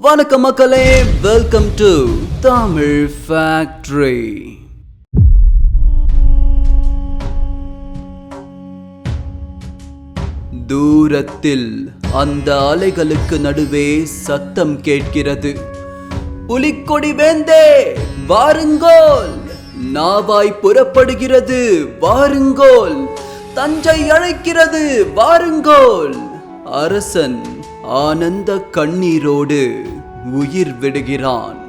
வணக்கம் மக்களே, welcome to Tamil factory. தூரத்தில் அந்த அலைகளுக்கு நடுவே சத்தம் கேட்கிறது. புலிக்கொடி வேந்தே வாருங்கோல், நாவாய் புறப்படுகிறது வாருங்கோல், தஞ்சை அழைக்கிறது வாருங்கோல். அரசன் ஆனந்த கண்ணீரோடு உயிர் விடுகிறான்.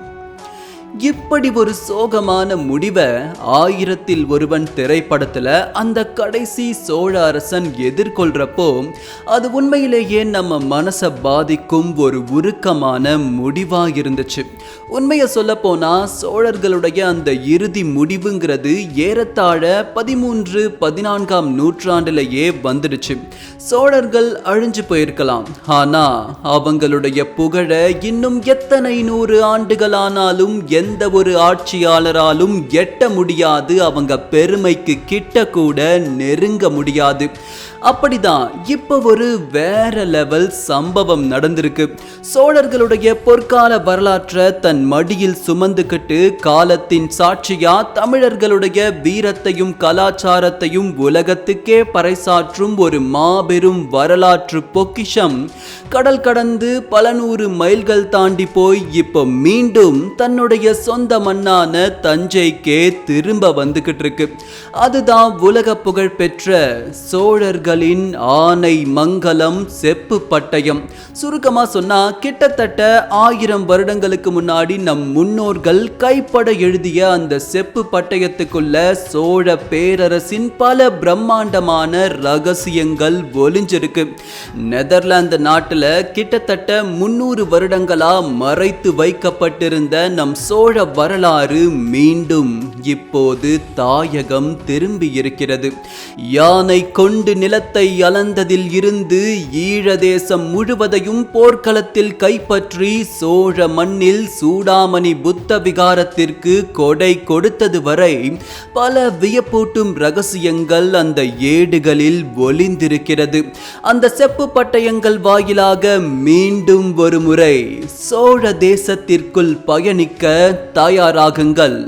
இப்படி ஒரு சோகமான முடிவை 1000ல் ஒருவன் திரைப்படத்துல அந்த கடைசி சோழ அரசன் எதிர்கொள்றப்போ அது உண்மையிலேயே நம்ம மனசை பாதிக்கும் ஒரு உருக்கமான முடிவா இருந்துச்சு. உண்மையை சொல்ல போனா சோழர்களுடைய அந்த இறுதி முடிவுங்கிறது ஏறத்தாழ 13-14ஆம் நூற்றாண்டிலேயே வந்துடுச்சு. சோழர்கள் அழிஞ்சு போயிருக்கலாம், ஆனா அவங்களுடைய புகழ இன்னும் எத்தனை 100 ஆண்டுகளானாலும் எந்த ஒரு ஆட்சியாளராலும் எட்ட முடியாது. அவங்க பெருமைக்கு கிட்ட கூட நெருங்க முடியாது. அப்படிதான் இப்ப ஒரு வேற லெவல் சம்பவம் நடந்திருக்கு. சோழர்களுடைய பொற்கால வரலாற்றை தன் மடியில் சுமந்துக்கிட்டு காலத்தின் சாட்சியா தமிழர்களுடைய வீரத்தையும் கலாச்சாரத்தையும் உலகத்துக்கே பறைசாற்றும் ஒரு மாபெரும் வரலாற்று பொக்கிஷம் கடல் கடந்து பல 100 மைல்கள் தாண்டி போய் இப்போ மீண்டும் தன்னுடைய சொந்த மண்ணான தஞ்சைக்கே திரும்ப வந்துகிட்டு இருக்கு. அதுதான் உலக புகழ் பெற்ற சோழர்கள் ஆனை மங்கலம் செப்பு பட்டயம். சுருக்கமா சொன்னா கிட்டத்தட்ட 1000 வருடங்களுக்கு முன்னாடி நம் முன்னோர்கள் கைப்பட எழுதிய அந்த செப்பு பட்டயத்துக்குள்ள சோழ பேரரசின் பல பிரம்மாண்டமான ரகசியங்கள் ஒளிஞ்சிருக்கு. நெதர்லாந்து நாட்டுல கிட்டத்தட்ட 300 வருடங்களா மறைத்து வைக்கப்பட்டிருந்த நம் சோழ வரலாறு மீண்டும் இப்போது தாயகம் திரும்பி இருக்கிறது. யானை கொண்டு நிலத்தை அளந்ததில் இருந்து ஈழ தேசம் முழுவதையும் போர்க்களத்தில் கைப்பற்றி சோழ மண்ணில் சூடாமணி புத்த விகாரத்திற்கு கொடை கொடுத்தது வரை பல வியப்பூட்டும் ரகசியங்கள் அந்த ஏடுகளில் ஒளிந்திருக்கிறது. அந்த செப்பு பட்டயங்கள் வாயிலாக மீண்டும் ஒரு முறை சோழ தேசத்திற்குள் பயணிக்க தயாராகுங்கள்.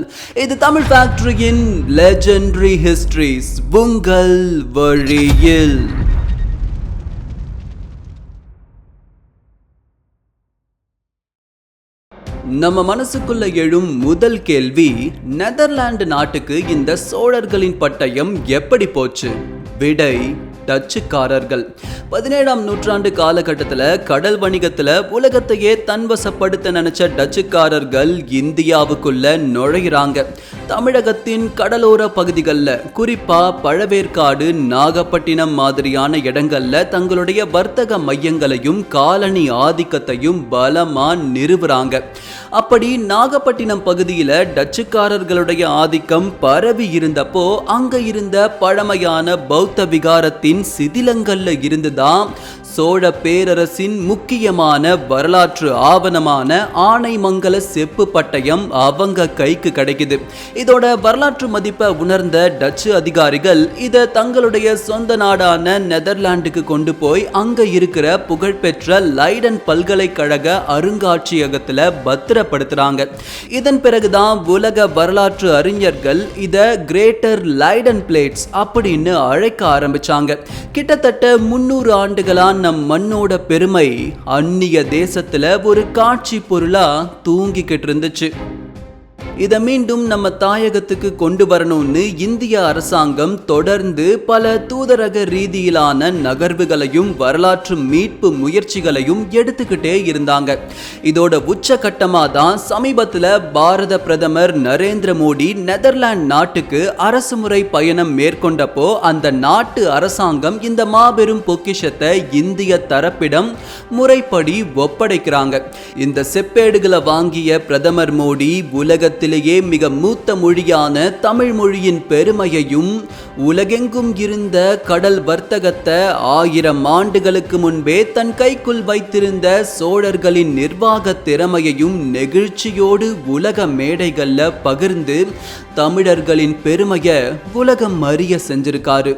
இது தமிழ் ஃபேக்டரியின் லெஜெண்டரி ஹிஸ்டரிஸ் உங்கள் வழியில். நம்ம மனசுக்குள்ள எழும் முதல் கேள்வி, நெதர்லாந்து நாட்டுக்கு இந்த சோழர்களின் பட்டயம் எப்படி போச்சு? விடை, டச்சுக்காரர்கள். 17ஆம் நூற்றாண்டு காலகட்டத்தில் கடல் வணிகத்தில் உலகத்தையே தன்வசப்படுத்த நினைச்ச டச்சுக்காரர்கள் இந்தியாவுக்குள்ள நுழையிறாங்க. தமிழகத்தின் கடலோர பகுதிகளில் குறிப்பா பழவேற்காடு, நாகப்பட்டினம் மாதிரியான இடங்கள்ல தங்களுடைய வர்த்தக மையங்களையும் காலனி ஆதிக்கத்தையும் பலமா நிறுவுறாங்க. அப்படி நாகப்பட்டினம் பகுதியில டச்சுக்காரர்களுடைய ஆதிக்கம் பரவி இருந்தப்போ அங்க இருந்த பழமையான பௌத்த விகாரத்தின் சிதிலங்கள்ல இருந்துதான் சோழ பேரரசின் முக்கியமான வரலாற்று ஆவணமான ஆனைமங்கல செப்பு பட்டயம் அவங்க கைக்கு கிடைக்குது. இதோட வரலாற்று மதிப்பை உணர்ந்த டச்சு அதிகாரிகள் இதை தங்களுடைய சொந்த நாடான நெதர்லாண்டுக்கு கொண்டு போய் அங்க இருக்கிற புகழ்பெற்ற லைடன் பல்கலைக்கழக அருங்காட்சியகத்துல பத்திரப்படுத்துறாங்க. இதன் பிறகுதான் உலக வரலாற்று அறிஞர்கள் இதை கிரேட்டர் லைடன் பிளேட்ஸ் அப்படின்னு அழைக்க ஆரம்பிச்சாங்க. கிட்டத்தட்ட 300 ஆண்டுகளா நம் மண்ணோட பெருமை அந்நிய தேசத்துல ஒரு காட்சி பொருளா தூங்கிக்கிட்டு இருந்துச்சு. இதை மீண்டும் நம்ம தாயகத்துக்கு கொண்டு வரணும்னு இந்திய அரசாங்கம் தொடர்ந்து பல தூதரக ரீதியிலான நகர்வுகளையும் வரலாற்று மீட்பு முயற்சிகளையும் எடுத்துக்கிட்டே இருந்தாங்க. இதோட உச்சகட்டமா தான் சமீபத்தில் பாரத பிரதமர் நரேந்திர மோடி நெதர்லாந்து நாட்டுக்கு அரசுமுறை பயணம் மேற்கொண்டப்போ அந்த நாட்டு அரசாங்கம் இந்த மாபெரும் பொக்கிஷத்தை இந்திய தரப்பிடம் முறைப்படி ஒப்படைக்கிறாங்க. இந்த செப்பேடுகளை வாங்கிய பிரதமர் மோடி உலகத்தில் மிக மூத்த மொழியான தமிழ் மொழியின் பெருமையையும் உலகெங்கும் இருந்த கடல் வர்த்தகத்தை 1000 ஆண்டுகளுக்கு முன்பே தன் கைக்குள் வைத்திருந்த சோழர்களின் நிர்வாக திறமையையும் நெகிழ்ச்சியோடு உலக மேடைகள்ல பகிர்ந்து தமிழர்களின் பெருமையை உலகம் அறிய செஞ்சிருக்காரு.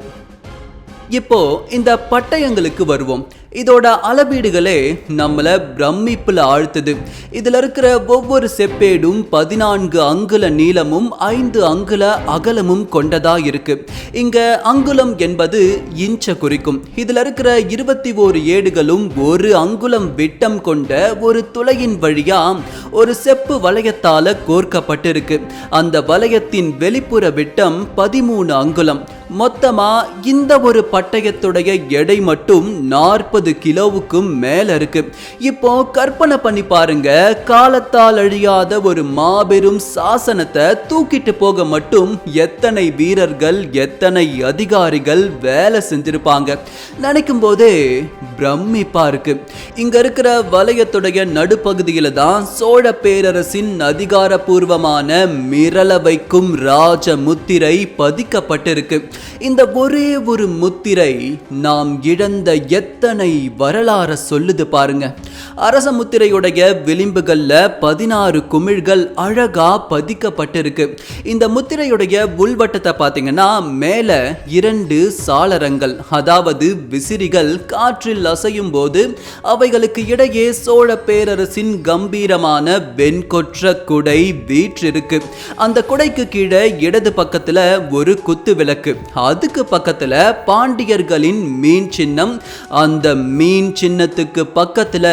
இப்போ இந்த பட்டயங்களுக்கு வருவோம். இதோட அளவீடுகளே நம்மள பிரமிப்புல ஆழ்த்துது. இதுல இருக்கிற ஒவ்வொரு செப்பேடும் 14 அங்குல நீளமும் 5 அங்குல அகலமும் கொண்டதா இருக்கு. இங்க அங்குலம் என்பது இன்ச்ச குறிக்கும். இதுல இருக்கிற 21 ஏடுகளும் 1 அங்குலம் விட்டம் கொண்ட ஒரு துளையின் வழியா ஒரு செப்பு வளையத்தால கோர்க்கப்பட்டிருக்கு. அந்த வளையத்தின் வெளிப்புற விட்டம் 13 அங்குலம். மொத்தமா இந்த ஒரு பட்டயத்துடைய எடை மட்டும் 40 கிலோவுக்கும் மேல இருக்கு. இப்போ கற்பனை பண்ணி பாருங்க, காலத்தால் அழியாத ஒரு மாபெரும் சாசனத்தை தூக்கிட்டு போக மட்டும் எத்தனை வீரர்கள் எத்தனை அதிகாரிகள் வேலை செஞ்சிருப்பாங்க. நினைக்கும் போதே பிரமிப்பா இருக்கு. இங்க இருக்கிற வலயத்துடைய நடுப்பகுதியில தான் சோழ பேரரசின் அதிகாரபூர்வமான மிரள வைக்கும் ராஜ முத்திரை பதிக்கப்பட்டிருக்கு. இந்த ஒரே ஒரு முத்திரை நாம் இழந்த எத்தனை வரலாறு சொல்லுது பாருங்க. அரச முத்திரையுடைய விளிம்புகள்ல 16 குமிழ்கள் அழகா பதிக்கப்பட்டிருக்கு. இந்த முத்திரையுடைய உள்வட்டத்தை பார்த்தீங்கன்னா மேல 2 சாளரங்கள், அதாவது விசிறிகள் காற்றில் அசையும் போது அவைகளுக்கு இடையே சோழ பேரரசின் கம்பீரமான வெண்கொற்ற குடை வீற்றிருக்கு. அந்த குடைக்கு கீழே இடது பக்கத்துல ஒரு குத்து விளக்கு, அதுக்கு பக்கத்துல பாண்டியர்களின் மீன் சின்னம், அந்த மீன் சின்னத்துக்கு பக்கத்துல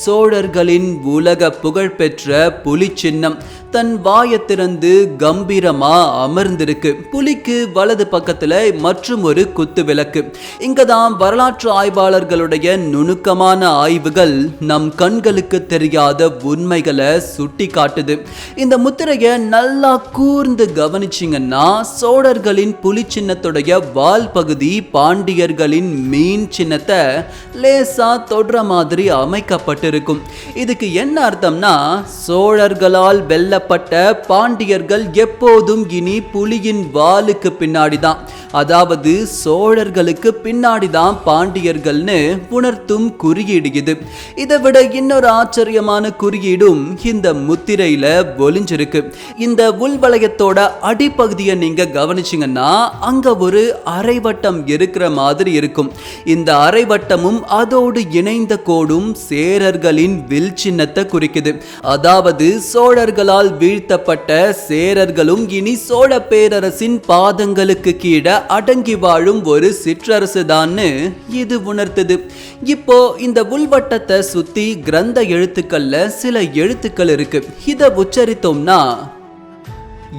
சோழர்களின் உலக புகழ்பெற்ற புலி சின்னம் தன் வாயை திறந்து கம்பீரமா அமர்ந்திருக்கு. புலிக்கு வலது பக்கத்துல மற்றும் ஒரு குத்து விளக்கு. இங்கதான் வரலாற்று ஆய்வாளர்களுடைய நுணுக்கமான ஆய்வுகள் நம் கண்களுக்கு தெரியாத உண்மைகளை சுட்டி காட்டுது. இந்த முத்திரையை நல்லா கூர்ந்து கவனிச்சிங்கன்னா சோழர்களின் புலி சின்னத்துடைய வால் பகுதி பாண்டியர்களின் மீன் சின்னத்தை லேசா தொடுற மாதிரி அமைக்கப்பட்டிருக்கும். இதுக்கு என்ன அர்த்தம்னா, சோழர்களால் வெல்ல பாண்டியர்கள் எப்போதும் இனி புலியின் வாலுக்கு பின்னாடிதான், அதாவது சோழர்களுக்கு பின்னாடிதான் பாண்டியர்கள்னு உணர்த்தும் குறியீடு இது. இதை விட இன்னொரு ஆச்சரியமான குறியீடும் இந்த முத்திரையில ஒளிஞ்சிருக்கு. இந்த உள்வளையத்தோட அடிப்பகுதியை நீங்க கவனிச்சீங்கன்னா அங்க ஒரு அரைவட்டம் இருக்கிற மாதிரி இருக்கும். இந்த அரைவட்டமும் அதோடு இணைந்த கோடும் சேரர்களின் வில் சின்னத்தை குறிக்குது. அதாவது சோழர்களால் வீழ்த்தப்பட்ட சேரர்களும் இனி சோழ பேரரசின் பாதங்களுக்கு கீழே அடங்கி வாழும் ஒரு சிற்றரசு தான் இது உணர்த்துது. இப்போ இந்த உள்வட்டத்தை சுத்தி கிரந்த எழுத்துக்கள்ல சில எழுத்துக்கள் இருக்கு. இத உச்சரித்தோம்னா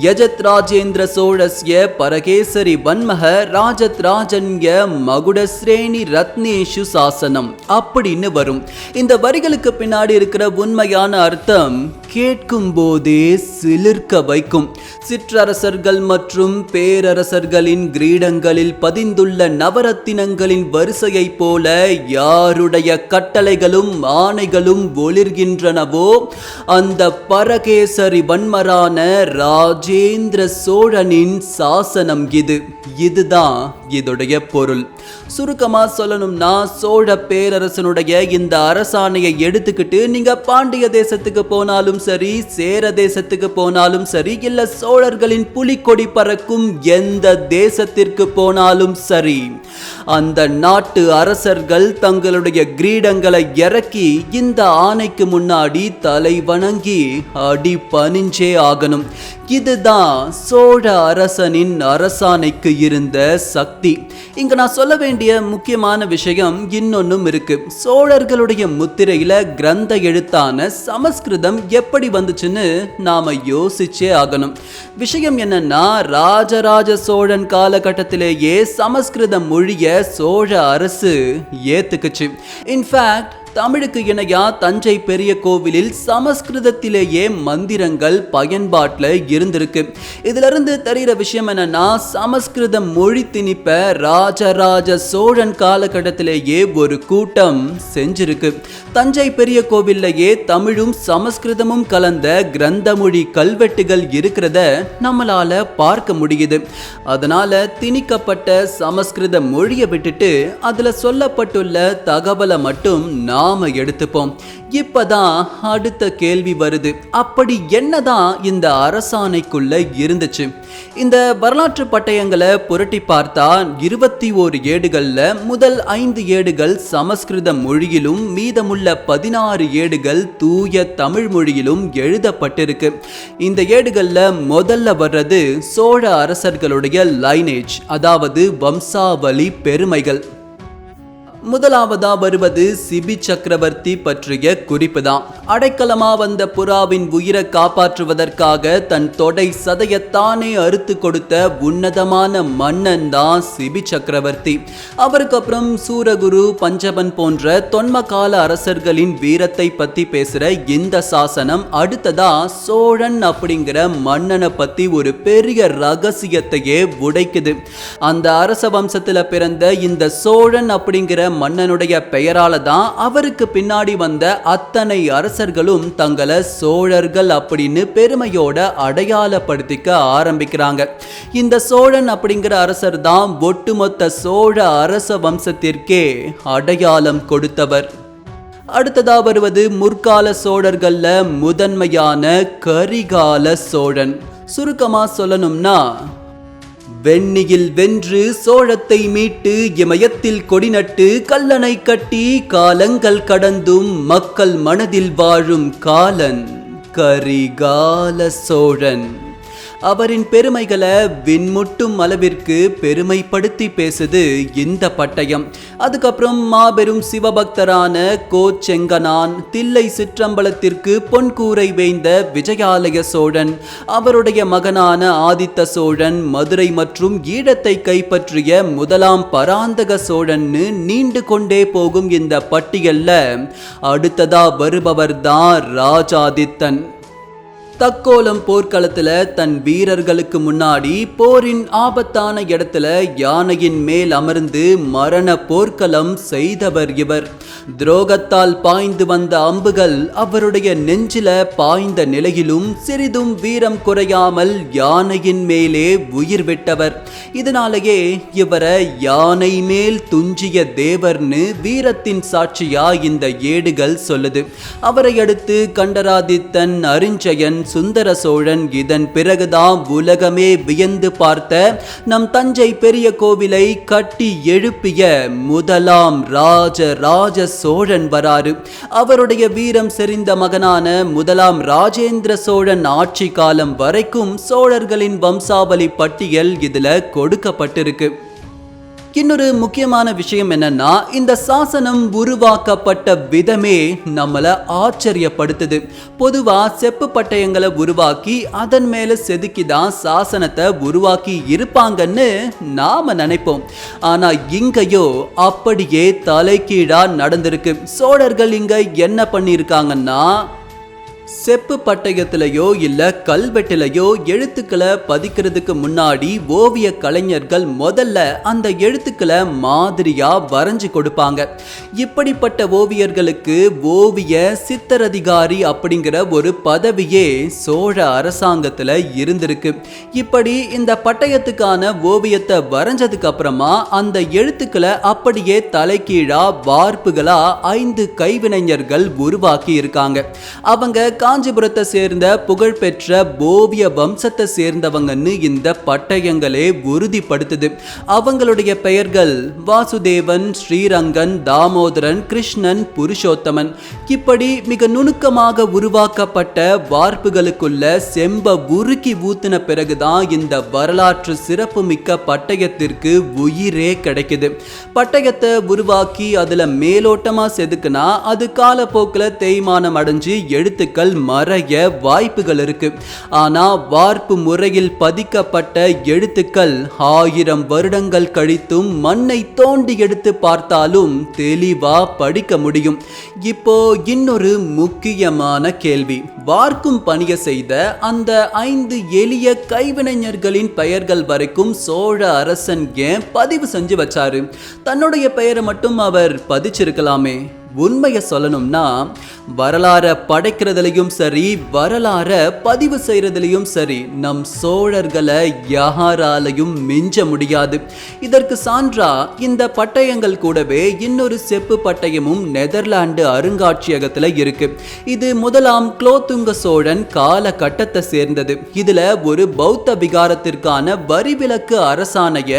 யஜத் ராஜேந்திர சோழஸ்ய பரகேசரி வன்மக ராஜத் ராஜன்ய மகுடஸ்ரேணி ரத்னேஷு சாசனம் அப்படின்னு வரும். இந்த வரிகளுக்கு பின்னாடி இருக்கிற உண்மையான அர்த்தம் கேட்கும் போதே சிலிர்க்க வைக்கும். சிற்றரசர்கள் மற்றும் பேரரசர்களின் கிரீடங்களில் பதிந்துள்ள நவரத்தினங்களின் வரிசையை போல யாருடைய கட்டளைகளும் ஆணைகளும் ஒளிர்கின்றனவோ அந்த பரகேசரி வன்மரான ராஜேந்திர சோழனின் சாசனம் இதுதான் இதோடைய பொருள். சுருக்கமா சொல்லணும்னா, சோழ பேரரசனுடைய இந்த அரசாணையை எடுத்துக்கிட்டு நீங்க பாண்டிய தேசத்துக்கு போனாலும் சரி, சேர தேசத்துக்கு போனாலும் சரி, இல்ல சோழர்களின் புலிக்கொடி பறக்கும் எந்த தேசத்திற்கு போனாலும் சரி, அந்த நாட்டு அரசர்கள் தங்களுடைய கிரீடங்களை இறக்கி இந்த ஆணைக்கு முன்னாடி தலை வணங்கி அடி பணிஞ்சே ஆகணும். இதுதான் சோழ அரசனின் அரசாணைக்கு இருந்த சக்தி. இங்க நான் சொல்ல வேண்டிய முக்கியமான விஷயம் இன்னொன்னும் இருக்கு. சோழர்களுடைய முத்திரையில கிரந்த எழுத்தான சமஸ்கிருதம் எப்படி வந்துச்சுன்னு நாம யோசிச்சே ஆகணும். விஷயம் என்னன்னா, ராஜராஜ சோழன் காலகட்டத்திலேயே சமஸ்கிருத மொழிய சோழ அரசு ஏத்துக்குச்சு. இன்ஃபேக்ட் தமிழுக்கு இணையா தஞ்சை பெரிய கோவிலில் சமஸ்கிருதத்திலேயே மந்திரங்கள் பயன்பாட்டில் இருந்திருக்கு. இதுல இருந்து தெரிகிற விஷயம் என்னன்னா, சமஸ்கிருத மொழி திணிப்ப ராஜராஜ சோழன் காலகட்டத்திலேயே ஒரு கூட்டம் செஞ்சிருக்கு. தஞ்சை பெரிய கோவில்லையே தமிழும் சமஸ்கிருதமும் கலந்த கிரந்த மொழி கல்வெட்டுகள் இருக்கிறத நம்மளால பார்க்க முடியுது. அதனால திணிக்கப்பட்ட சமஸ்கிருத மொழியை விட்டுட்டு அதுல சொல்லப்பட்டுள்ள தகவலை மட்டும் நாம எடுத்துப்போம். இப்பதான் அடுத்த கேள்வி வருது, அப்படி என்னதான் இந்த அரசாணைக்குள்ள இருந்துச்சு? இந்த வரலாற்று பட்டயங்களை புரட்டி பார்த்தா 21 ஏடுகள்ல முதல் 5 ஏடுகள் சமஸ்கிருத மொழியிலும் மீதமுள்ள 16 ஏடுகள் தூய தமிழ் மொழியிலும் எழுதப்பட்டிருக்கு. இந்த ஏடுகள்ல முதல்ல வர்றது சோழ அரசர்களுடைய லைனேஜ், அதாவது வம்சாவளி பெருமைகள். முதலாவதா வருவது சிபி சக்கரவர்த்தி பற்றிய குறிப்பு தான். அடைக்கலமா வந்த புறாவின் உயிரை காப்பாற்றுவதற்காக தன் தொடை சதையத்தானே அறுத்து கொடுத்த உன்னதமான மன்னன் தான் சிபி சக்கரவர்த்தி. அவருக்கு அப்புறம் சூரகுரு, பஞ்சவன் போன்ற தொன்மகால அரசர்களின் வீரத்தை பத்தி பேசுற இந்த சாசனம் அடுத்ததா சோழன் அப்படிங்கிற மன்னனை பத்தி ஒரு பெரிய ரகசியத்தையே உடைக்குது. அந்த அரச வம்சத்துல பிறந்த இந்த சோழன் அப்படிங்கிற மன்னனுடைய பெயரால தான் அவருக்கு பின்னாடி வந்த அத்தனை அரசர்களும் தங்களை சோழர்கள் அப்படின்னு பெருமையோட அடையாளப்படுத்திக்க ஆரம்பிக்கிறாங்க. இந்த சோழன் அப்படிங்கிற அரசர் தான் ஒட்டுமொத்த சோழ அரச வம்சத்திற்கே அடையாளம் கொடுத்தவர். அடுத்ததா வருவது முற்கால சோழர்கள்ல முதன்மையான கரிகால சோழன். சுருக்கமா சொல்லணும்னா, வெண்ணியில் வென்று சோழத்தை மீட்டு இமயத்தில் கொடி நட்டு கல்லணை கட்டி காலங்கள் கடந்தும் மக்கள் மனதில் வாழும் காலன் கரிகால சோழன். அவரின் பெருமைகளை விண்முட்டும் அளவிற்கு பெருமைப்படுத்தி பேசுது இந்த பட்டயம். அதுக்கப்புறம் மாபெரும் சிவபக்தரான கோச்செங்கனான், தில்லை சிற்றம்பலத்திற்கு பொன்கூரை வேய்ந்த விஜயாலய சோழன், அவருடைய மகனான ஆதித்த சோழன், மதுரை மற்றும் ஈழத்தை கைப்பற்றிய முதலாம் பராந்தக சோழன்னு நீண்டு கொண்டே போகும் இந்த பட்டியல்ல அடுத்ததா வருபவர் தான் ராஜாதித்தன். தக்கோலம் போர்க்களத்துல தன் வீரர்களுக்கு முன்னாடி போரின் ஆபத்தான இடத்துல யானையின் மேல் அமர்ந்து மரண போர்க்களம் செய்தவர் இவர். துரோகத்தால் பாய்ந்து வந்த அம்புகள் அவருடைய நெஞ்சில பாய்ந்த நிலையிலும் சிறிதும் வீரம் குறையாமல் யானையின் மேலே உயிர் விட்டவர். இதனாலேயே இவரை யானை மேல் துஞ்சிய தேவர்னு வீரத்தின் சாட்சியா இந்த ஏடுகள் சொல்லுது. அவரை அடுத்து கண்டராதித்தன், அரிஞ்சயன், சுந்தர சோழன், இதன் பிறகுதான் உலகமே வியந்து பார்த்த நம் தஞ்சை பெரிய கோவிலை கட்டி எழுப்பிய முதலாம் ராஜ சோழன் வராரு. அவருடைய வீரம் செறிந்த மகனான முதலாம் ராஜேந்திர சோழன் ஆட்சி காலம் வரைக்கும் சோழர்களின் வம்சாவளி பட்டியல் இதுல கொடுக்கப்பட்டிருக்கு. இன்னொரு முக்கியமான விஷயம் என்னன்னா, இந்த சாசனம் உருவாக்கப்பட்ட விதமே நம்மளை ஆச்சரியப்படுத்துது. பொதுவா செப்பு பட்டயங்களை உருவாக்கி அதன் மேல செதுக்கிதான் சாசனத்தை உருவாக்கி இருப்பாங்கன்னு நாம நினைப்போம். ஆனா இங்கயோ அப்படியே தலைகீழா நடந்திருக்கு. சோழர்கள் இங்க என்ன பண்ணிருக்காங்கன்னா, செப்பு பட்டயத்திலையோ இல்ல கல்வெட்டிலையோ எழுத்துக்களை பதிக்கிறதுக்கு முன்னாடி ஓவிய கலைஞர்கள் முதல்ல அந்த எழுத்துக்களை மாதிரியா வரைஞ்சு கொடுப்பாங்க. இப்படிப்பட்ட ஓவியர்களுக்கு ஓவிய சித்தரதிகாரி அப்படிங்கிற ஒரு பதவியே சோழ அரசாங்கத்துல இருந்திருக்கு. இப்படி இந்த பட்டயத்துக்கான ஓவியத்தை வரைஞ்சதுக்கு அப்புறமா அந்த எழுத்துக்களை அப்படியே தலைகீழா வார்ப்புகளா 5 கைவினைஞர்கள் உருவாக்கி இருக்காங்க. அவங்க காஞ்சிபுரத்தை சேர்ந்த புகழ்பெற்ற ஓவிய வம்சத்தை சேர்ந்தவங்கன்னு இந்த பட்டயங்களே உறுதிப்படுத்துது. அவங்களுடைய பெயர்கள் வாசுதேவன், ஸ்ரீரங்கன், தாமோதரன், கிருஷ்ணன், புருஷோத்தமன். இப்படி மிக நுணுக்கமாக உருவாக்கப்பட்ட வார்ப்புகளுக்குள்ள செம்ப உருக்கி ஊத்தின பிறகுதான் இந்த வரலாற்று சிறப்பு மிக்க பட்டயத்திற்கு உயிரே கிடைக்குது. பட்டயத்தை உருவாக்கி அதுல மேலோட்டமா செதுக்குனா அது காலப்போக்கில் தேய்மானம் அடைஞ்சு எழுத்துக்கள் மறைய வாய்ப்புகள் இருக்கு. ஆனா வார்ப்பு முறையில் பதிக்கப்பட்ட எழுத்துக்கள் 1000 வருடங்கள் கழித்தும் மண்ணை தோண்டி எடுத்து பார்த்தாலும் தெளிவா படிக்க முடியும். இப்போ இன்னொரு முக்கியமான கேள்வி, வார்க்கும் பணியை செய்த அந்த 5 எளிய கைவினைஞர்களின் பெயர்கள் வரைக்கும் சோழ அரசன் ஏன் பதிவு செஞ்சு வச்சாரு? தன்னுடைய பெயரை மட்டும் அவர் பதிச்சிருக்கலாமே. உண்மையை சொல்லணும்னா வரலாறை படைக்கிறதுலையும் சரி, வரலாறை பதிவு செய்யறதுலையும் சரி, நம் சோழர்களை யாராலையும் மிஞ்ச முடியாது. இதற்கு சான்றா இந்த பட்டயங்கள் கூடவே இன்னொரு செப்பு பட்டயமும் நெதர்லாந்து அருங்காட்சியகத்துல இருக்கு. இது முதலாம் குலோத்துங்க சோழன் காலகட்டத்தை சேர்ந்தது. இதுல ஒரு பௌத்த விகாரத்திற்கான வரிவிலக்கு அரசாணைய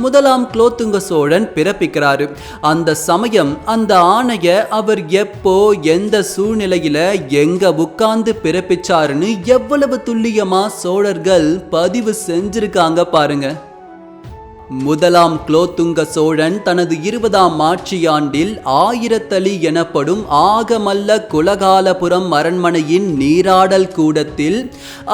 முதலாம் குலோத்துங்க சோழன் பிறப்பிக்கிறாரு. அந்த சமயம் அந்த ஆணைய அவர் எப்போ எந்த சூழ்நிலையில எங்க உட்கார்ந்து பிறப்பிச்சாருன்னு எவ்வளவு துல்லியமா சோழர்கள் பதிவு செஞ்சிருக்காங்க பாருங்க. முதலாம் குலோத்துங்க சோழன் தனது 20ஆம் ஆட்சியாண்டில் ஆயிரத்தளி எனப்படும் ஆகமல்ல குலகாலபுரம் அரண்மனையின் நீராடல் கூடத்தில்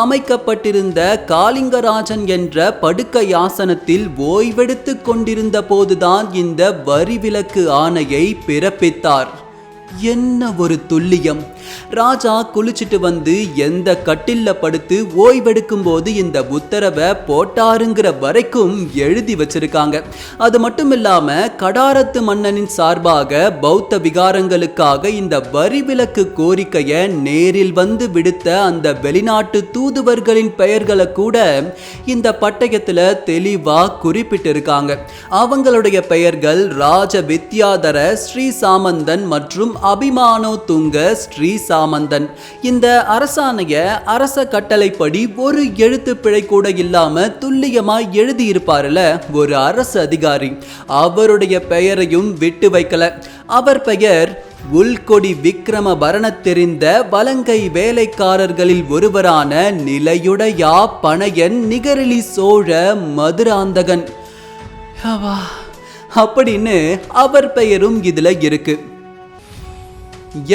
அமைக்கப்பட்டிருந்த காளிங்கராஜன் என்ற படுக்கை ஆசனத்தில் ஓய்வெடுத்து கொண்டிருந்த போதுதான் இந்த வரிவிலக்கு ஆணையை பிறப்பித்தார். என்ன ஒரு துல்லியம்! ராஜா குளிச்சுட்டு வந்து எந்த கட்டில்ல படுத்து ஓய்வெடுக்கும் போது இந்த உத்தரவை போட்டாருங்கிற வரைக்கும் எழுதி வச்சிருக்காங்க. அது மட்டும் இல்லாம கடாரத்து மன்னனின் சார்பாக பௌத்த விகாரங்களுக்காக இந்த வரிவிலக்கு கோரிக்கையை நேரில் வந்து விடுத்த அந்த வெளிநாட்டு தூதுவர்களின் பெயர்களை கூட இந்த பட்டயத்துல தெளிவா குறிப்பிட்டிருக்காங்க. அவங்களுடைய பெயர்கள் ராஜ வித்யாதர ஸ்ரீ சாமந்தன் மற்றும் அபிமானோ துங்க ஸ்ரீ சாமந்தன். இந்த அரசாணைய அரச கட்டளைப்படி ஒரு எழுத்து பிழை கூட இல்லாம துல்லியமா எழுதியிருப்பாருல ஒரு அரசு அதிகாரி, அவருடைய பெயரையும் விட்டு வைக்கல. அவர் பெயர் உள்கொடி விக்ரம பரண தெரிந்த வலங்கை வேலைக்காரர்களில் ஒருவரான நிலையுடையா பனையன் நிகரிலி சோழ மதுராந்தகன் அப்படின்னு அவர் பெயரும் இதுல இருக்கு.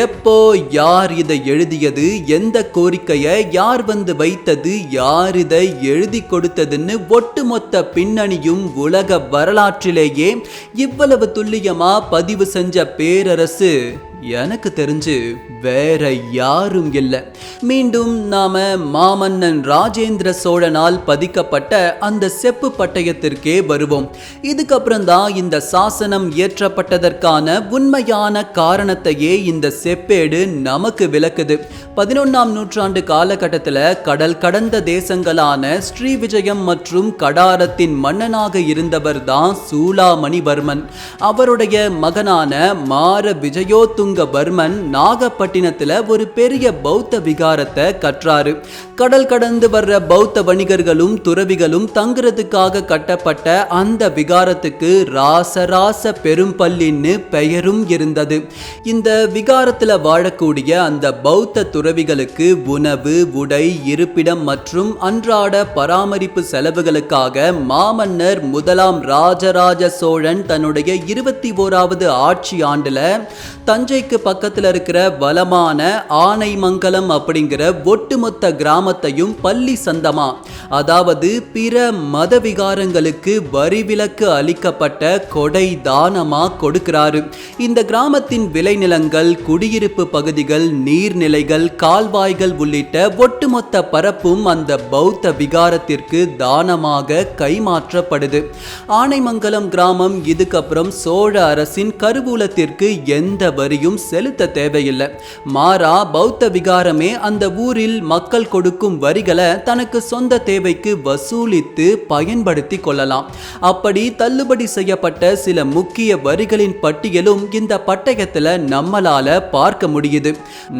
எப்போ யார் இதை எழுதியது, எந்த கோரிக்கையை யார் வந்து வைத்தது, யார் இதை எழுதி கொடுத்ததுன்னு ஒட்டுமொத்த பின்னணியும் உலக வரலாற்றிலேயே இவ்வளவு துல்லியமா பதிவு செஞ்ச பேரரசு எனக்கு தெரிஞ்சு வேற யாரும் இல்லை. மீண்டும் நாம மாமன்னன் ராஜேந்திர சோழனால் பதிக்கப்பட்ட அந்த செப்பு பட்டயத்திற்கே வருவோம். இதுக்கப்புறம் தான் இந்த சாசனம் இயற்றப்பட்டதற்கான உண்மையான காரணத்தையே இந்த செப்பேடு நமக்கு விளக்குது. 11ஆம் நூற்றாண்டு காலகட்டத்தில் கடல் கடந்த தேசங்களான ஸ்ரீவிஜயம் மற்றும் கடாரத்தின் மன்னனாக இருந்தவர் தான் சூளாமணிவர்மன். அவருடைய மகனான மார விஜயோத்துங்க பர்மன் நாகப்பட்டினத்துல ஒரு பெரிய பௌத்த விகாரத்தை கற்றாரு. கடல் கடந்து வர்ற பௌத்த வணிகர்களும் துறவிகளும் தங்குறதுக்காக கட்டப்பட்ட அந்த விகாரத்துக்கு ராசராச பெரும்பள்ளின்னு பெயரும் இருந்தது. இந்த விகாரத்துல வாழக்கூடிய அந்த பௌத்த துறவிகளுக்கு உணவு, உடை, இருப்பிடம் மற்றும் அன்றாட பராமரிப்பு செலவுகளுக்காக மாமன்னர் முதலாம் ராஜராஜ சோழன் தன்னுடைய 21வது ஆட்சி ஆண்டுல தஞ்சைக்கு பக்கத்துல இருக்கிற வளமான ஆனைமங்கலம் அப்படிங்கிற ஒட்டுமொத்த கிராமத்தையும் பள்ளி சந்தமா, அதாவது பிற மத விகாரங்களுக்கு வரிவிலக்கு அளிக்கப்பட்ட கொடை தானமா கொடுக்கிறாரு. இந்த கிராமத்தின் விளைநிலங்கள், குடியிருப்பு பகுதிகள், நீர்நிலைகள், கால்வாய்கள் உள்ளிட்ட ஒட்டுமொத்த பரப்பும் அந்த பௌத்த விகாரத்திற்கு தானமாக கைமாற்றப்படுது. ஆனைமங்கலம் கிராமம் இதுக்கப்புறம் சோழ அரசின் கருவூலத்திற்கு எந்த வரியும் செலுத்த தேவையில்லை. மாறா பௌத்த விகாரமே அந்த ஊரில் மக்கள் கொடுக்கும் வரிகளை தனக்கு சொந்த தேவைக்கு வசூலித்து பயன்படுத்தி கொள்ளலாம். அப்படி தள்ளுபடி செய்யப்பட்ட சில முக்கிய வரிகளின் பட்டியலும் இந்த பட்டயத்துல நம்மளால பார்க்க முடியுது.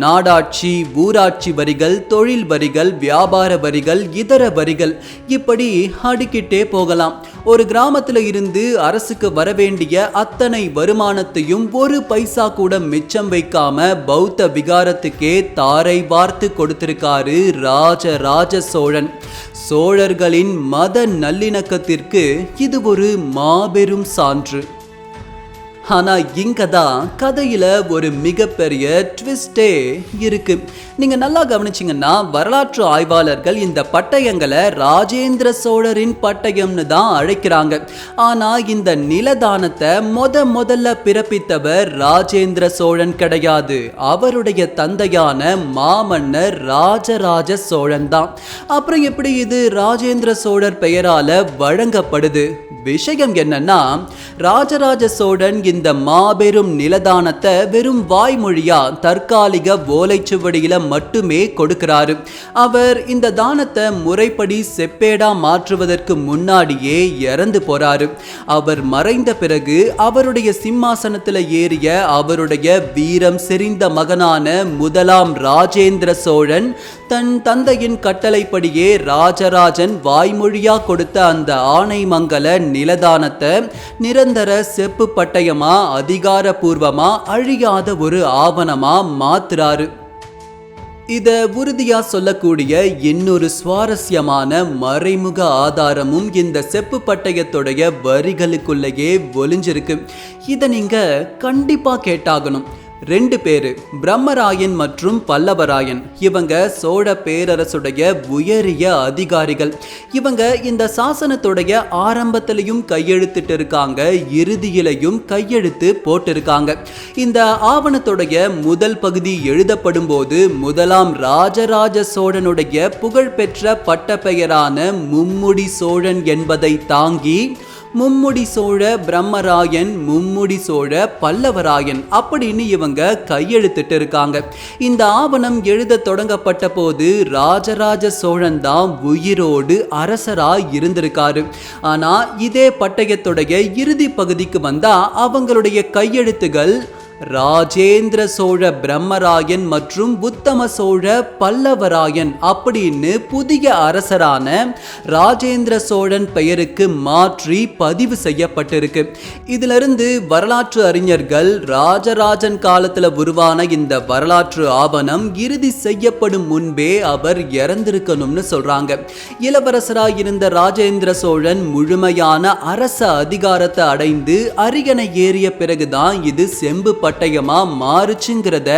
நாடாட்சி, ஊராட்சி வரிகள், தொழில் வரிகள், வியாபார வரிகள், இதர வரிகள், இப்படி அடுக்கிட்டே போகலாம். ஒரு கிராமத்துல இருந்து அரசுக்கு வரவேண்டிய அத்தனை வருமானத்தையும் ஒரு பைசா கூட மிச்சம் வைக்காம பௌத்த விகாரத்துக்கே தாரை வார்த்து கொடுத்திருக்காரு ராஜராஜ சோழன். சோழர்களின் மத நல்லிணக்கத்திற்கு இது ஒரு மாபெரும் சான்று. ஆனா இங்கதான் கதையில ஒரு மிகப்பெரிய ட்விஸ்டே இருக்கு. நீங்க நல்லா கவனிச்சிங்கன்னா வரலாற்று ஆய்வாளர்கள் இந்த பட்டயங்களை ராஜேந்திர சோழரின் பட்டயம்னு தான் அழைக்கிறாங்க. ஆனா இந்த நிலதானத்தை முதல்ல பிறப்பித்தவர் ராஜேந்திர சோழன் கிடையாது, அவருடைய தந்தையான மாமன்னர் ராஜராஜ சோழன் தான். அப்புறம் எப்படி இது ராஜேந்திர சோழர் பெயரால வழங்கப்படுது? விஷயம் என்னன்னா, ராஜராஜ சோழன் இந்த மாபெரும் நிலதானத்தை வெறும் வாய்மொழியா தற்காலிக ஓலைச்சுவடியில மட்டுமே கொடுக்கிறாரு. அவர் இந்த தானத்தை முறைப்படி செப்பேடா மாற்றுவதற்கு முன்னாடியே இறந்து போறாரு. அவர் மறைந்த பிறகு அவருடைய சிம்மாசனத்துல ஏறிய அவருடைய வீரம் செறிந்த மகனான முதலாம் ராஜேந்திர சோழன் தன் தந்தையின் கட்டளைப்படியே ராஜராஜன் வாய்மொழியா கொடுத்த அந்த ஆனைமங்கல நிலதானத்தை நிரந்தர செப்பு பட்டயமா அதிகாரபூர்வமா அழியாத ஒரு ஆவணமா மாத்துறாரு. இத உறுதியா சொல்லக்கூடிய இன்னொரு சுவாரஸ்யமான மறைமுக ஆதாரமும் இந்த செப்பு பட்டயத்துடைய வரிகளுக்குள்ளேயே ஒளிஞ்சிருக்கு. இதை நீங்க கண்டிப்பா கேட்டாகணும். 2 பேரு, பிரம்மராயன் மற்றும் பல்லவராயன். இவங்க சோழ பேரரசுடைய உயரிய அதிகாரிகள். இவங்க இந்த சாசனத்துடைய ஆரம்பத்திலையும் கையெழுத்திட்டு இருக்காங்க, இறுதியிலையும் கையெழுத்து போட்டிருக்காங்க. இந்த ஆவணத்துடைய முதல் பகுதி எழுதப்படும் போது முதலாம் ராஜராஜ சோழனுடைய புகழ்பெற்ற பட்டப்பெயரான மும்முடி சோழன் என்பதை தாங்கி மும்முடி சோழ பிரம்மராயன், மும்முடி சோழ பல்லவராயன் அப்படின்னு இவங்க கையெழுத்திட்டு இருக்காங்க. இந்த ஆவணம் எழுத தொடங்கப்பட்ட போது ராஜராஜ சோழன் தான் உயிரோடு அரசரா இருந்திருக்காரு. ஆனா இதே பட்டயத்துடைய இறுதி பகுதிக்கு வந்தா அவங்களுடைய கையெழுத்துகள் ராஜேந்திர சோழ பிரம்மராயன் மற்றும் உத்தம சோழ பல்லவராயன் அப்படின்னு புதிய அரசரான ராஜேந்திர சோழன் பெயருக்கு மாற்றி பதிவு செய்யப்பட்டிருக்கு. இதிலிருந்து வரலாற்று அறிஞர்கள் ராஜராஜன் காலத்துல உருவான இந்த வரலாற்று ஆவணம் இறுதி செய்யப்படும் முன்பே அவர் இறந்திருக்கணும்னு சொல்றாங்க. இளவரசராக இருந்த ராஜேந்திர சோழன் முழுமையான அரச அதிகாரத்தை அடைந்து அரியணை ஏறிய பிறகுதான் இது செம்பு பட்டயமா மாறுச்சுங்கிறத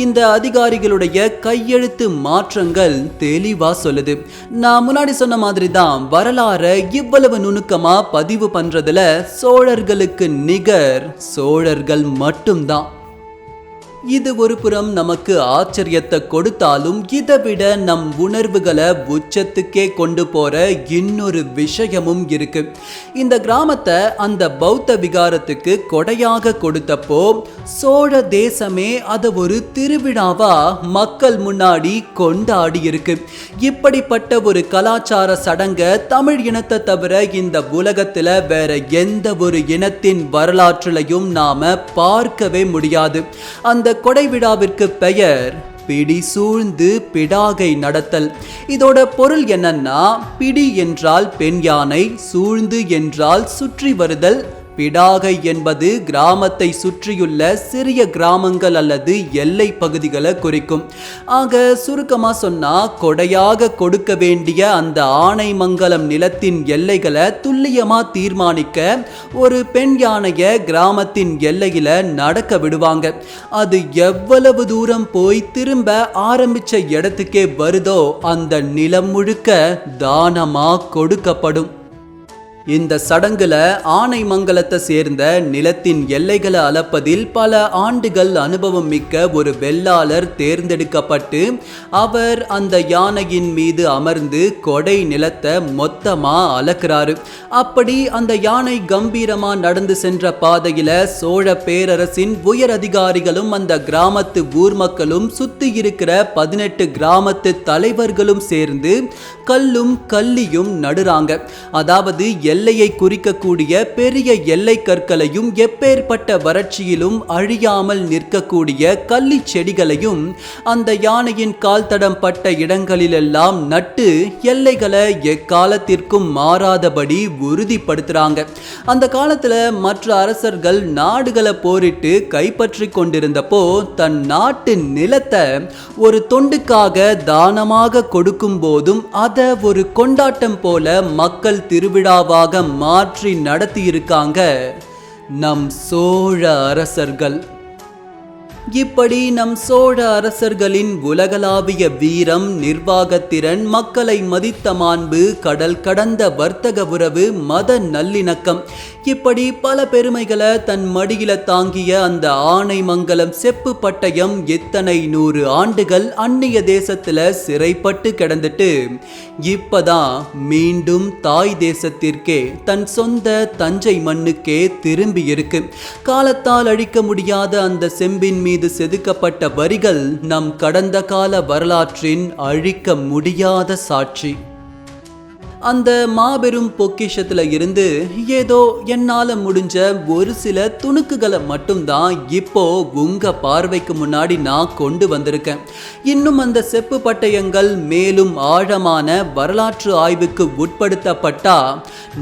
இந்த அதிகாரிகளுடைய கையெழுத்து மாற்றங்கள் தெளிவா சொல்லுது. நான் முன்னாடி சொன்ன மாதிரி தான் வரலாறு இவ்வளவு நுணுக்கமா பதிவு பண்றதுல சோழர்களுக்கு நிகர் சோழர்கள் மட்டும்தான். இது ஒரு புறம் நமக்கு ஆச்சரியத்தை கொடுத்தாலும் இதை விட நம் உணர்வுகளை உச்சத்துக்கே கொண்டு போற இன்னொரு விஷயமும் இருக்கு. இந்த கிராமத்தை அந்த பௌத்த விகாரத்துக்கு கொடையாக கொடுத்தப்போ சோழ தேசமே அதை ஒரு திருவிழாவா மக்கள் முன்னாடி கொண்டாடி இருக்கு. இப்படிப்பட்ட ஒரு கலாச்சார சடங்க தமிழ் இனத்தை தவிர இந்த உலகத்துல வேற எந்த ஒரு இனத்தின் வரலாற்றிலையும் நாம பார்க்கவே முடியாது. அந்த கொடை விழாவிற்கு பெயர் பிடி சூழ்ந்து பிடாகை நடத்தல். இதோட பொருள் என்னன்னா, பிடி என்றால் பெண் யானை, சூழ்ந்து என்றால் சுற்றி வருதல், பிடாகை என்பது கிராமத்தை சுற்றியுள்ள சிறிய கிராமங்கள் அல்லது எல்லை பகுதிகளை குறிக்கும். ஆக சுருக்கமா சொன்னா கொடையாக கொடுக்க வேண்டிய அந்த ஆனைமங்கலம் நிலத்தின் எல்லைகளை துல்லியமா தீர்மானிக்க ஒரு பெண் யானைய கிராமத்தின் எல்லையில நடக்க விடுவாங்க. அது எவ்வளவு தூரம் போய் திரும்ப ஆரம்பிச்ச இடத்துக்கே வருதோ அந்த நிலம் முழுக்க தானமா கொடுக்கப்படும். இந்த சடங்குல ஆனைமங்கலத்தை சேர்ந்த நிலத்தின் எல்லைகளை அளப்பதில் பல ஆண்டுகள் அனுபவம் மிக்க ஒரு வெள்ளாளர் தேர்ந்தெடுக்கப்பட்டு அவர் அந்த யானையின் மீது அமர்ந்து கொடை நிலத்தை மொத்தமா அளக்கிறாரு. அப்படி அந்த யானை கம்பீரமா நடந்து சென்ற பாதையில சோழ பேரரசின் உயர் அதிகாரிகளும் அந்த கிராமத்து ஊர் மக்களும் சுத்தி இருக்கிற 18 கிராமத்து தலைவர்களும் சேர்ந்து கல்லும் கல்லியும் நடுறாங்க. அதாவது எல்லையை குறிக்கக்கூடிய பெரிய எல்லை கற்களையும் எப்பேற்பட்ட வறட்சியிலும் அழியாமல் நிற்கக்கூடிய கள்ளி செடிகளையும் அந்த யானையின் கால் தடம் பட்ட இடங்களிலெல்லாம் நட்டு எல்லைகளை எக்காலத்திற்கும் மாறாதபடி உறுதிப்படுத்துறாங்க. அந்த காலத்துல மற்ற அரசர்கள் நாடுகளை போரிட்டு கைப்பற்றி கொண்டிருந்தப்போ தன் நாட்டு நிலத்தை ஒரு தொண்டுக்காக தானமாக கொடுக்கும் போதும் அதை ஒரு கொண்டாட்டம் போல மக்கள் திருவிழாவாக மாற்றி நடத்தி இருக்காங்க நம் சோழ அரசர்கள். இப்படி நம் சோழ அரசர்களின் உலகளாவிய வீரம், நிர்வாகத்திறன், மக்களை மதித்த மாண்பு, கடல் கடந்த வர்த்தக உறவு, மத நல்லிணக்கம், இப்படி பல பெருமைகளை தன் மடியில தாங்கிய அந்த ஆனைமங்கலம் செப்பு பட்டயம் எத்தனை 100 ஆண்டுகள் அந்நிய தேசத்துல சிறைப்பட்டு கிடந்துட்டு இப்பதான் மீண்டும் தாய் தேசத்திற்கே, தன் சொந்த தஞ்சை மண்ணுக்கே திரும்பி இருக்கு. காலத்தால் அழிக்க முடியாத அந்த செம்பின் மீது செதுக்கப்பட்ட வரிகள் நம் கடந்த கால வரலாற்றின் அழிக்க முடியாத சாட்சி. அந்த மாபெரும் பொக்கிஷத்துல இருந்து ஏதோ என்னால முடிஞ்ச ஒரு சில துணுக்குகளை மட்டும்தான் இப்போ உங்க பார்வைக்கு முன்னாடி நான் கொண்டு வந்திருக்கேன். இன்னும் அந்த செப்பு பட்டயங்கள் மேலும் ஆழமான வரலாற்று ஆய்வுக்கு உட்படுத்தப்பட்டா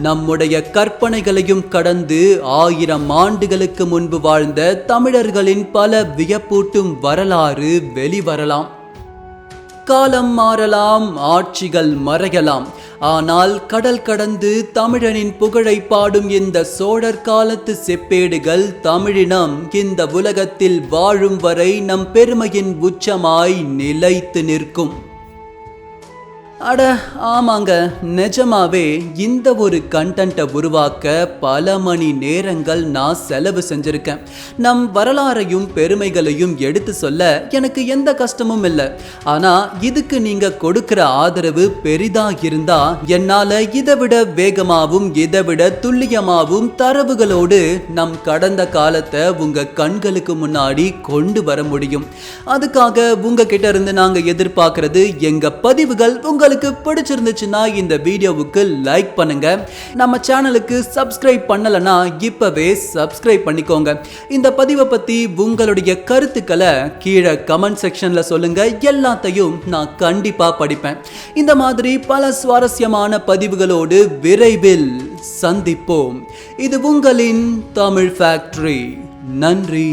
நம்முடைய கற்பனைகளையும் கடந்து 1000 ஆண்டுகளுக்கு முன்பு வாழ்ந்த தமிழர்களின் பல வியப்பூட்டும் வரலாறு வெளிவரலாம். காலம் மாறலாம், ஆட்சிகள் மறையலாம், ஆனால் கடல் கடந்து தமிழனின் புகழை பாடும் இந்த சோழர் காலத்து செப்பேடுகள் தமிழினம் இந்த உலகத்தில் வாழும் வரை நம் பெருமையின் உச்சமாய் நிலைத்து நிற்கும். அட ஆமாங்க, நிஜமாவே இந்த ஒரு கண்டென்ட்டை உருவாக்க பல மணி நேரங்கள் நான் செலவு செஞ்சிருக்கேன். நம் வரலாறையும் பெருமைகளையும் எடுத்து சொல்ல எனக்கு எந்த கஷ்டமும் இல்லை. ஆனா இதுக்கு நீங்க கொடுக்கிற ஆதரவு பெரிதா இருந்தா என்னால இதை விட வேகமாவும் இதை விட துல்லியமாவும் தரவுகளோடு நம் கடந்த காலத்தை உங்க கண்களுக்கு முன்னாடி கொண்டு வர முடியும். அதுக்காக உங்ககிட்ட இருந்து நாங்க எதிர்பார்க்கிறது, எங்க பதிவுகள் உங்களுக்கு பிடிச்சிருந்துச்சுன்னா இந்த வீடியோவுக்கு லைக் பண்ணுங்க. நம்ம சேனலுக்கு சப்ஸ்கிரைப் பண்ணலனா இப்பவே சப்ஸ்கிரைப் பண்ணிக்கோங்க. இந்த பதிவை பத்தி உங்களுடைய கருத்துக்களை கீழே கமெண்ட் செக்ஷன்ல சொல்லுங்க. எல்லாத்தையும் நான் கண்டிப்பா படிப்பேன். இந்த மாதிரி பல சுவாரஸ்யமான பதிவுகளோடு விரைவில் சந்திப்போம். இது உங்களின் தமிழ் ஃபேக்டரி. நன்றி.